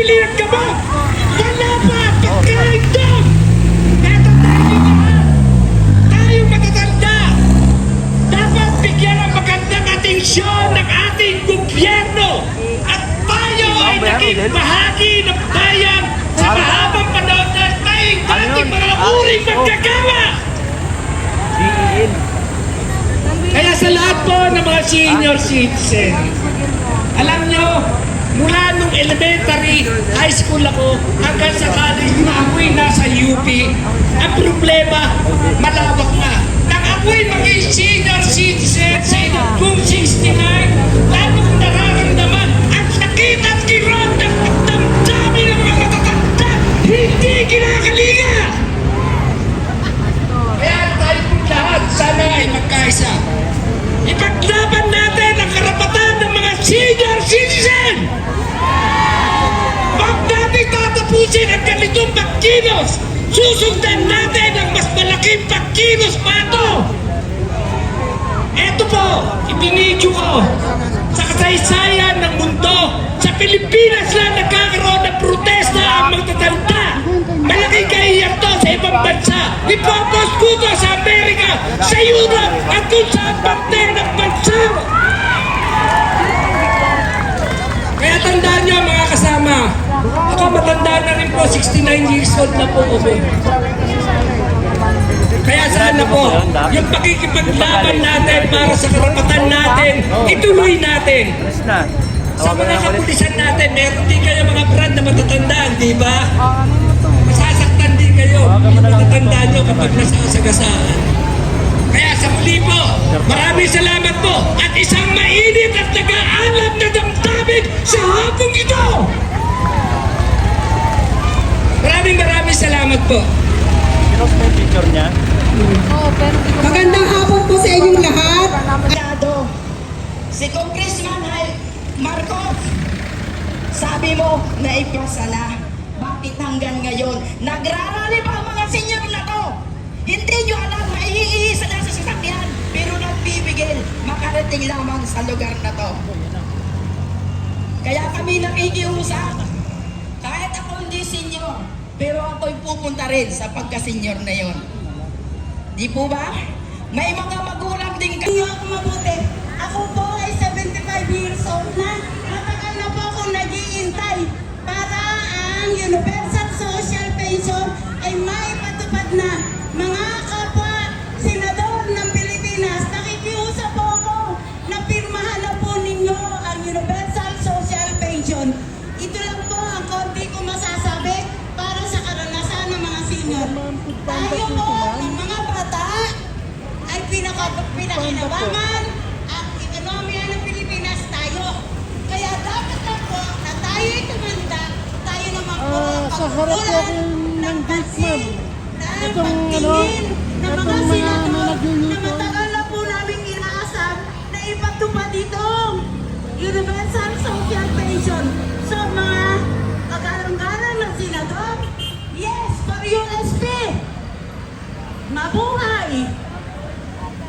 Pagpili ng gamot! Wala pa! Pagkain doon! Eto tayo lahat! Tayong matatanda! Dapat bigyan ng magandang atensyon ng ating gobyerno! At tayo ay naging bahagi ng bayan sa mahabang panahon na tayong dating mga uring magkagawa! Kaya sa lahat po ng mga senior citizen, alam nyo, mula nung elementary, high school ako, hanggang sa college na ako'y nasa UP, ang problema, malawak na. Nang ako'y maging senior citizen sa edad kong 69, lalo kong nararamdaman ang sakit at kirot ng damdamin ng mga matatanda, hindi kinakalinga! Kaya tayo kong lahat, sana ay magkaisa. Ipaglaban natin ang karapatan ng mga senior citizen! Huwag natin tatapusin ang ganitong pagkilos! Susundan natin ang mas malaking pagkilos pa ito! Eto po, ibinidyo ko sa kasaysayan ng mundo. Sa Pilipinas lang nagkakaroon ng protesta ang magtatanda. Malaking kahiyan to sa ibang bansa. Ipopos ko to sa Amerika, sa Europe, at kung saan parte ng bansa. Kaya tandaan niyo mga kasama, ako matanda na rin po, 69 years old na po ako. Kaya sana po, yung pakikipaglaban natin para sa karapatan natin, ituloy natin. Sa mga kapulisan natin, meron din kayo mga brand na matatandaan, di ba? Masasaktan din kayo, yung matatandaan nyo kapag nasasagasaan. Kaya sa muli po, maraming salamat po at isang mainit at nag-aalab na damdamin sa hapong ito! Maraming salamat po. May picture niya? Magandang hapon po sa inyong lahat. Si Congressman Marcos, sabi mo na ipasa na. Bakit hanggang ngayon nagrarally pa ang mga senior na to? Hindi nyo alam, maiiisa na sa sasakyan, pero nagbibigil makarating lamang sa lugar na to. Kaya kami nakikiusap, kahit ako hindi senior, pero ako'y pupunta rin sa pagka-senior na yon. Di po ba? May mga magulang din kayo ako mabuti. Ako po ay 75 years old na. Matagal na po akong nag-iintay para ang Universal Social Pension ay may patupad na. Mga kapwa senador ng Pilipinas, nakikiusap po ako na pirmahan na po ninyo ang Universal Social Pension. Ito lang po ang konti ko masasabi para sa karanasan ng mga senior. Tayo po, ang mga bata, ay pinakinabangan ang ekonomiya ng Pilipinas tayo. Kaya dapat na po na tayo'y tumanda, tayo naman po ang pagkukulan ng pansin, ng pagtingin ng mga senador na matagal na po namin inaasam na ipagtupad itong Universal Social Pension. So mga kagalang-galang ng senador, yes, for USP, mabuhay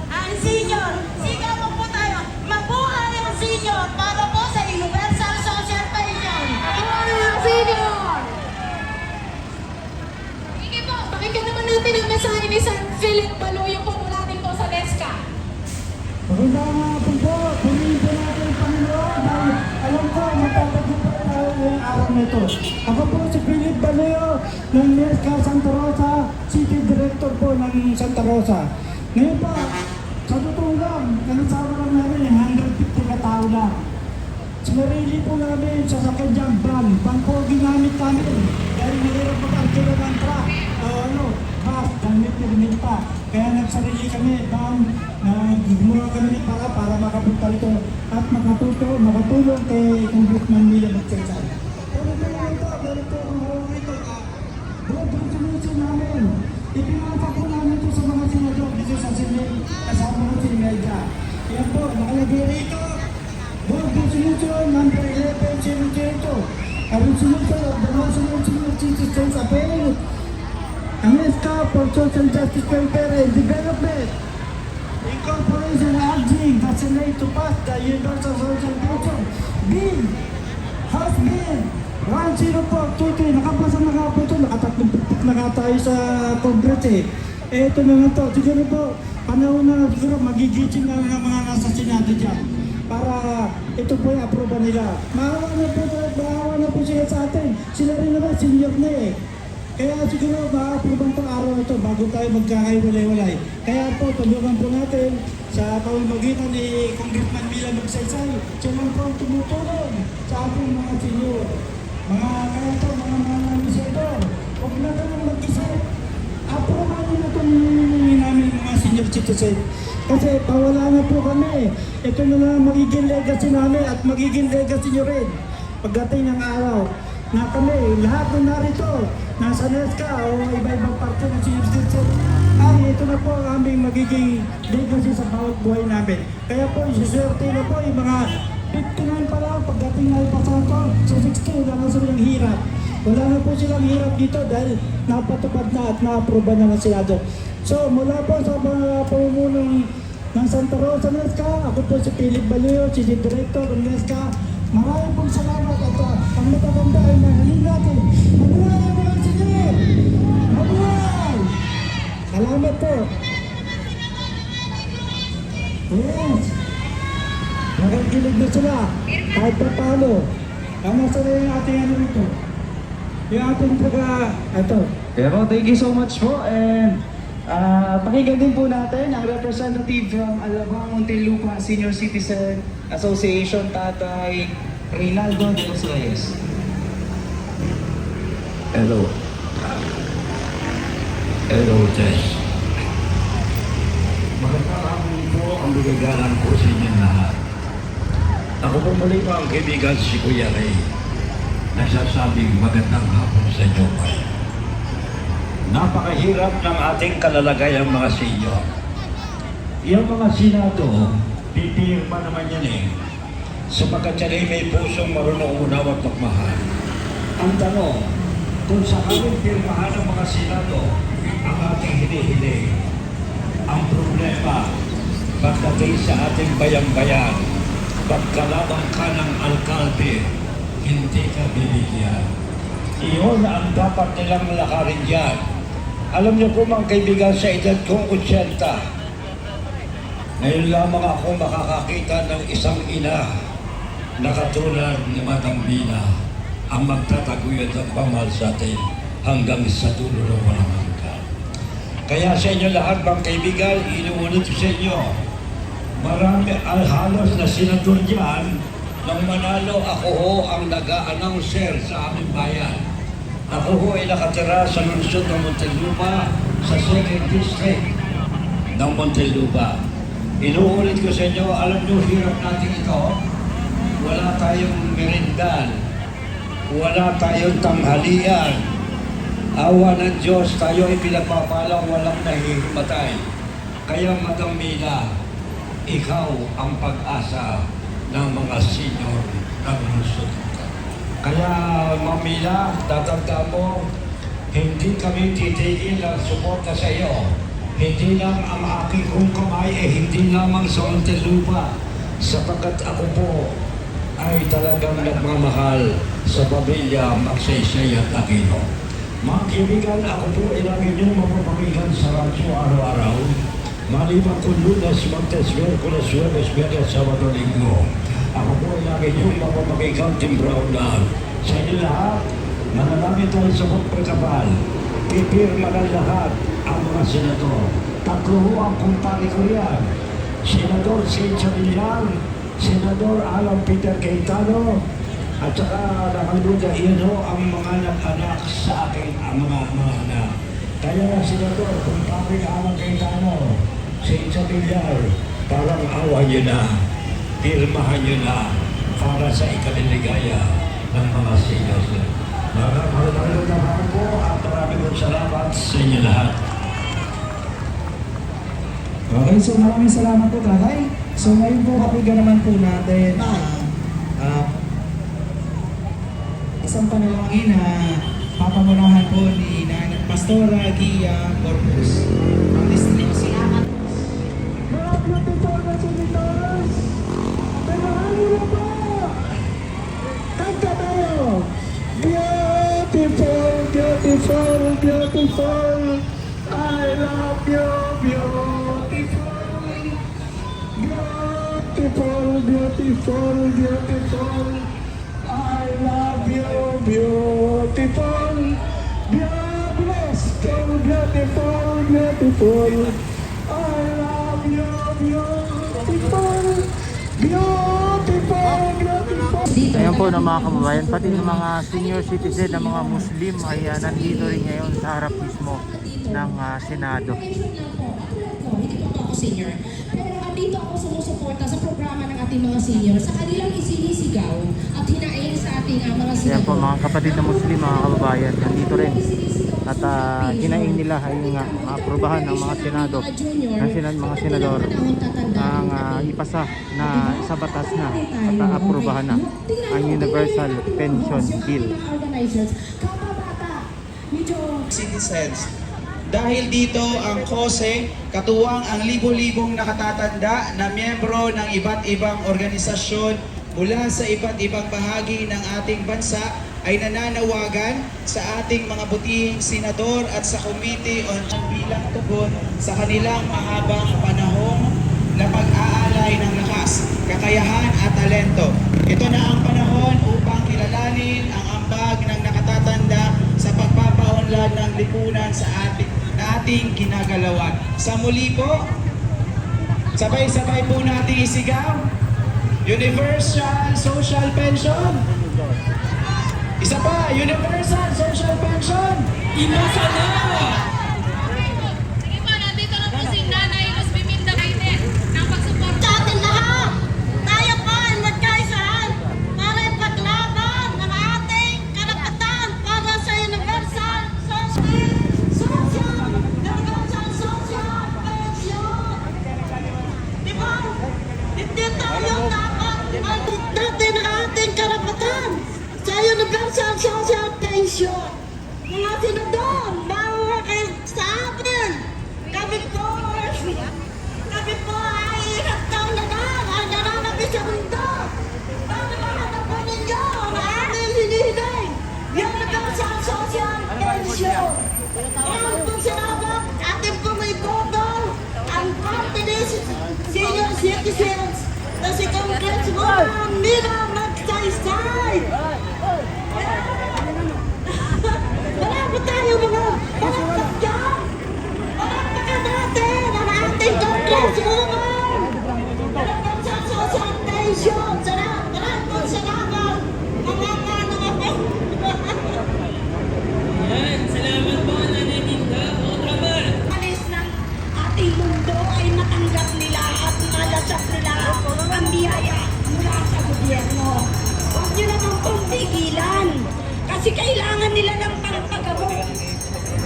ang senior. Sigaw po tayo, mabuhay ang senior para po sa Universal Social Pension. Mabuhay ang senior! Sige po, pakinggan naman natin ang mensahe ni Sir Philip Baluyo po mula din po sa DESCA. Magandang hapon po. Purihin po natin ang Panginoon dahil alam ko matatagupan tayo ngayong araw na ito. Ako po si Philip Baluyo ng NESCA Santa Rosa, City Director po ng Santa Rosa. Ngayon po, sa totoo lang, kanasama lang namin 150 katao lang. Sinarili po namin sa sakadyang van po ginamit namin dahil mahirap mag-arturo ng truck bus, damit na pa. Kaya nagsarili kami, gumawa kami para makapunta rito at makatulong kay Congressman Mia Magsaysay. Pero ngayon ito, ganito ang hawak ito. Board resolution namin. Ipinasa po namin ito sa mga senador dito sa Senate, kasama ko si Medja. Yan po, nakalagay rito. Board resolution number 11-002. A resolution of the National Senior Citizens Appeal. Ang NESCA for Social Justice, Welfare and Development. Incorporation urging the Senate to pass the Universal Social Pension Bill, House Bill 1-0 po, Tutoy, nakapasa na nga po ito, nakatatlong na nga tayo sa congress eh. Eh, ito na nga to, siguro po, panahon na siguro magigitsin na ng mga nasa Senado dyan. Para ito po yung aproba nila. Maawa na po sila sa atin. Sila rin naman, senior na eh. Kaya siguro ma-aproban itong araw na ito bago tayo magkakaiwalay-walay. Kaya po, tulungan po natin sa pamamagitan ni Congressman Mila Magsaysay. Siya lang po ang tumutulong sa ating mga senior. Kaya po, mga senador, huwag na kayong mag-isip. Aproban nyo na itong hinihingi namin mga senior citizen. Kasi pawala na po kami. Ito na lang magiging legacy namin at magiging legacy nyo rin. Pagdating ng araw na kami, lahat na narito, nasa NESCA o iba-ibang parte ng senior citizen, ay ito na po ang aming magiging legacy sa bawat buhay namin. Kaya po, isuswerte na po yung mga 59 pa lang pagdating na ipasanto sa 60, wala na silang hirap. Wala na po silang hirap dito dahil napatupad na at na-aproba na ng Senado. So mula po sa mga pumumunong ng Santa Rosa NESCA, ako po si Philip Baleo, si Director ng NESCA. Maraming pong salamat at ang mataganda ay mahalin natin. Mabuhay ang mga senior! Mabuhay! Salamat po! Yes! Nakakilig na sila kahit pa paano. Nasa na yung ating ano rito. Yung ating ito. Pero thank you so much po and pakinggan din po natin ang representative from Alabang Muntinlupa Senior Citizen Association, Tatay Reynaldo de los Reyes. Hello. Hello, Tess. Magandang hapon po ang bigagalan ko sa inyo lahat. Ako po muli pa ang kaibigan si Kuya Ray. Nagsasabing magandang hapon sa inyo kayo. Napakahirap ng ating kalalagay ang mga senyor. Yung mga senado, pipirma naman yan eh. Sapagkat yan ay may pusong marunong unaw at magmahal. Ang tanong, kung sakaling pirmahan ng mga senado ang ating hinihiling, ang problema, pagdating sa ating bayang-bayan, pagkalabang ka ng alkalde, hindi ka binigyan. Iyon ang dapat nilang lakarin dyan. Alam niyo po mga kaibigan, sa edad kong 80, ngayon lamang ako makakakita ng isang ina na katulad ni Madam Bina ang magtataguyod ng pamahal sa atin hanggang sa dulo ng walang hanggan. Kaya sa inyo lahat mga kaibigan, inuunod ko sa inyo, marami halos na senador dyan. Nang manalo, ako ho ang nag-a-announcer sa aming bayan. Ako ho ay nakatira sa lungsod ng Muntinlupa sa 2nd District ng Muntinlupa. Inuulit ko sa inyo, alam nyo, hirap natin ito. Wala tayong merindan. Wala tayong tanghalian. Awa ng Diyos, tayo ay pinagpapalang walang nahihimatay. Kaya Madam Mila, ikaw ang pag-asa ng mga senior ng lungsod. Kaya Mamila, tatanda mo, hindi kami titigil ng suporta sa iyo. Hindi lang ang aking kong kamay hindi lamang sa Muntinlupa, sapagkat ako po ay talagang nagmamahal sa pamilya Magsaysay at Aquino. Mga kaibigan, ako po ay lagi niyong mapapakinggan sa radyo araw-araw. Maliban kung Lunes, Martes, Miyerkules, Huwebes, Biyernes, Sabado, Linggo. Ako po ay lagi niyong mapapakinggan timbraunan. Sa inyo lahat, manalangin tayo sa pagkakapal. Pipirma ng lahat ang mga senador. Tatlo ho ang kumpari ko yan. Senador Cynthia Villar, Senador Alan Peter Cayetano, at saka nakalimutan iyan ho ang mga anak sa akin, ang mga anak. Kaya Senador, kumpari Alan Cayetano, Cynthia Villar, parang awa niyo na, pirmahan niyo na para sa ikaliligaya ng mga seniors. Maraming naman po at maraming salamat sa inyo lahat. Okay, so maraming salamat po, Tatay. So ngayon po, kapag naman po natin isang panalangin na papamunahan po ni Nanay Pastora Gia Corpus ng District. Salamat. Mga beautiful na senators, pinahali na po! Kanta tayo! beautiful. I love you, beautiful. Beautiful, beautiful, beautiful. I love you, beautiful. Beautiful, beautiful, beautiful. I love you, beautiful. Beautiful, beautiful. Ayan po ng mga kababayan, pati ng mga senior citizen ng mga Muslim ay nandito rin ngayon sa harap mismo ng Senado. Hindi po ako senior. Pero andito ako sumusuporta sa programa ng ating mga senior sa kanilang isinisigaw at hinaing sa ating mga Ayan po senador. mga kapatid na Muslim, mga kababayan, nandito rin. At hinaing nila ay nga aprubahan ng mga Senado, ng mga senador ang ipasa na sa batas na at aprubahan na ang Universal Pension Bill. Organizers, kababata, medyo Citizens. Dahil dito ang KOSE, katuwang ang libo-libong nakatatanda na miyembro ng iba't ibang organisasyon mula sa iba't ibang bahagi ng ating bansa ay nananawagan sa ating mga butihing senador at sa Committee on bilang tugon sa kanilang mahabang panahong na pag-aalay ng lakas, kakayahan at talento. Ito na ang panahon upang kilalanin ang ambag ng nakatatanda sa pagpapaunlad ng lipunan sa ating ginagalawan. Sa muli po, sabay-sabay po natin isigaw, Universal Social Pension. Isa pa, Universal Social Pension. Inasa na! Sige po, nandito na po si Nanay Luz Biminda Kainet ng pagsuporta. Sa atin lahat, tayo po ay magkaisahan para ipaglaban ang ating karapatan para sa Universal Social Pension. Di ba? Hindi tayo dapat malit natin ang ating karapatan sa Universal Social Pension. Mga senador, bawa kayo sa atin. Kami po ay hirap taong nagal ang nananabis sa mundo. Para mahanap po ninyo ang aming hinihiling. Universal Social Pension. Kaya pong sinabak, atin po may boto ang party list senior citizens na si Congresswoman Mira Magsaysay. Wala ba tayo mga palakpak dyan? Palakpakan natin ang ating Congresswoman! Universal Social Pension! Salamat po, salamat! Mga manang ako! Alis ng ating mundo ay matanggap nila at malasap nila ang biyaya mula sa gobyerno. Huwag nyo naman pong pigilan kasi kailangan nila ng pangpagamot.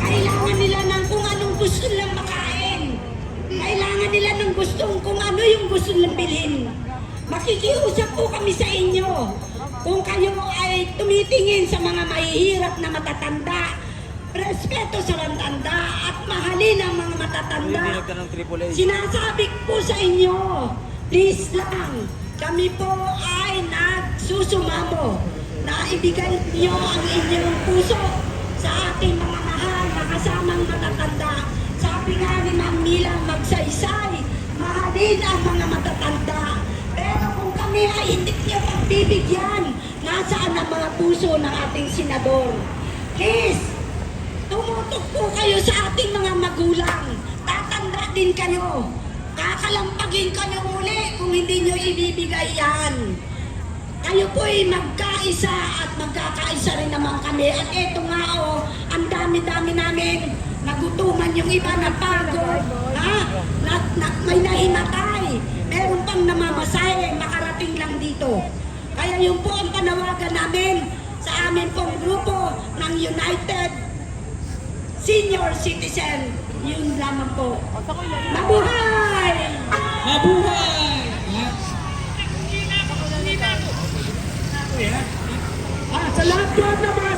Kailangan nila ng kung anong gusto nilang makain. Kailangan nila ng gustong kung ano yung gusto nilang bilhin. Makikiusap po kami sa inyo kung kayo ay tumitingin sa mga mahihirap na matatanda, respeto sa matanda at mahalin ang mga matatanda. Sinasabi ko sa inyo, please lang, kami po ay nagsusumamo na ibigay niyo ang inyong puso sa ating mga mahal na kasamang matatanda. Sabi nga ni Ma'am Mila Magsaysay, mahalin ang mga matatanda. Pero kung kami ay hindi niyo pagbibigyan, nasaan ang mga puso ng ating senador? Please, tumutok po kayo sa ating mga magulang. Tatanda din kayo. Kakalampagin kayo muli kung hindi nyo ibibigay yan. Kayo po'y magkaisa at magkakaisa rin naman kami. At eto nga ang dami-dami namin. Nagutuman yung iba na pagod. May nahimatay. Meron pang namamasahe, makarating lang dito. Kaya yun po ang panawagan namin sa amin pong grupo ng United Senior Citizen. Yun lamang po. Mabuhay! Mabuhay! Sa lahat po ng mga